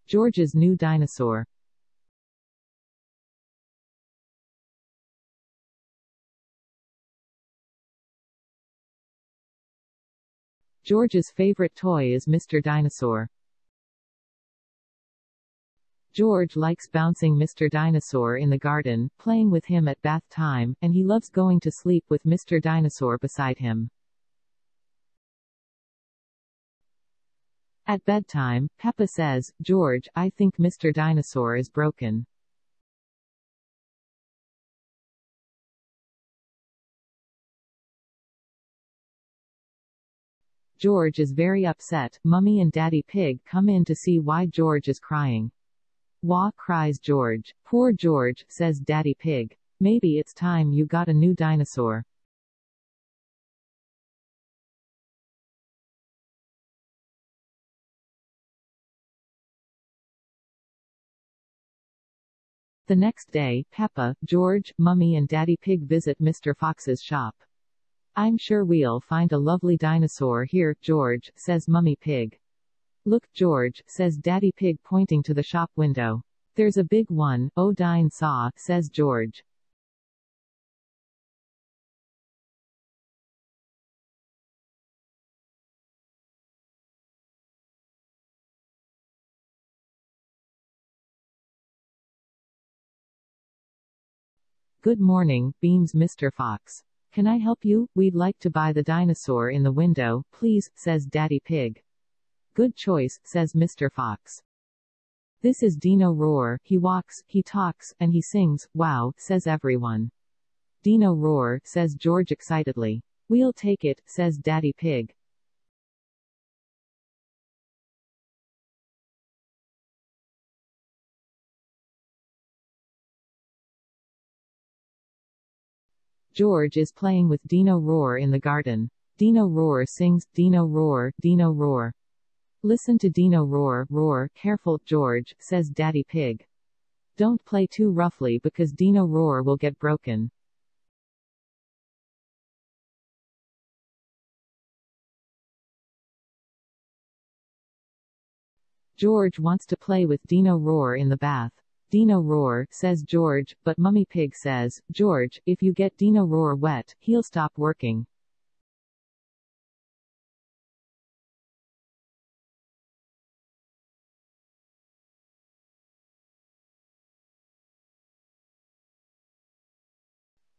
George's new dinosaur. George's favorite toy is Mr. Dinosaur. George likes bouncing Mr. Dinosaur in the garden, playing with him at bath time, and he loves going to sleep with Mr. Dinosaur beside him. At bedtime, Peppa says, "George, I think Mr. Dinosaur is broken." George is very upset. Mummy and Daddy Pig come in to see why George is crying. "Wah," cries George. "Poor George," says Daddy Pig. "Maybe it's time you got a new dinosaur." The next day, Peppa, George, Mummy and Daddy Pig visit Mr. Fox's shop. "I'm sure we'll find a lovely dinosaur here, George," says Mummy Pig. "Look, George," says Daddy Pig pointing to the shop window. "There's a big one, oh Dinosaur," says George. "Good morning," beams Mr. Fox. "Can I help you? We'd like to buy the dinosaur in the window, please," says Daddy Pig. "Good choice," says Mr. Fox. "This is Dino Roar. He walks, he talks, and he sings. Wow," says everyone. "Dino Roar," says George excitedly. "We'll take it," says Daddy Pig. George is playing with Dino Roar in the garden. Dino Roar sings, "Dino Roar, Dino Roar." "Listen to Dino Roar, roar, careful, George," says Daddy Pig. "Don't play too roughly because Dino Roar will get broken." George wants to play with Dino Roar in the bath. "Dino Roar," says George, but Mummy Pig says, "George, if you get Dino Roar wet, he'll stop working."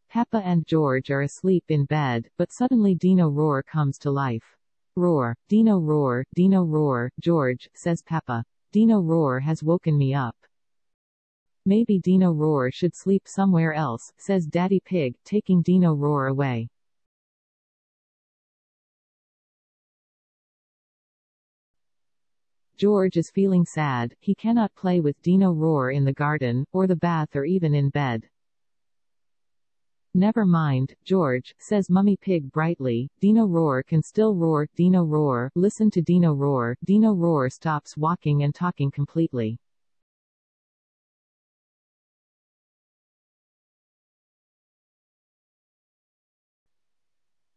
Peppa and George are asleep in bed, but suddenly Dino Roar comes to life. "Roar, Dino Roar, Dino Roar, George," says Peppa. "Dino Roar has woken me up." "Maybe Dino Roar should sleep somewhere else," says Daddy Pig, taking Dino Roar away. George is feeling sad. He cannot play with Dino Roar in the garden, or the bath or even in bed. "Never mind, George," says Mummy Pig brightly. "Dino Roar can still roar. Dino Roar, listen to Dino Roar." Dino Roar stops walking and talking completely.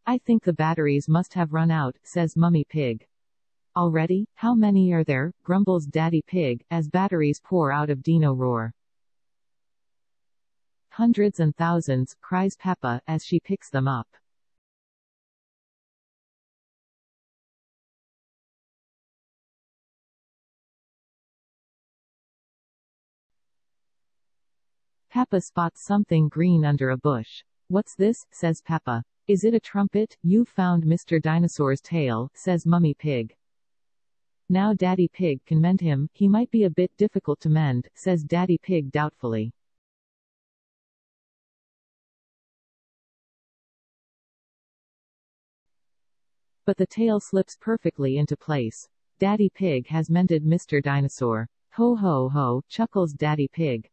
"I think the batteries must have run out," says Mummy Pig. "Already? How many are there?" grumbles Daddy Pig, as batteries pour out of Dino Roar. "Hundreds and thousands," cries Peppa, as she picks them up. Peppa spots something green under a bush. "What's this?" says Peppa. "Is it a trumpet? You've found Mr. Dinosaur's tail," says Mummy Pig. "Now Daddy Pig can mend him. He might be a bit difficult to mend," says Daddy Pig doubtfully. But the tail slips perfectly into place. Daddy Pig has mended Mr. Dinosaur. "Ho ho ho," chuckles Daddy Pig.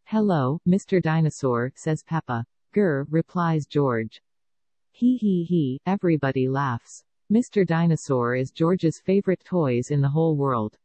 "Hello, Mr. Dinosaur," says Peppa. "Grr," replies George. "Hee hee hee," everybody laughs. Mr. Dinosaur is George's favorite toys in the whole world.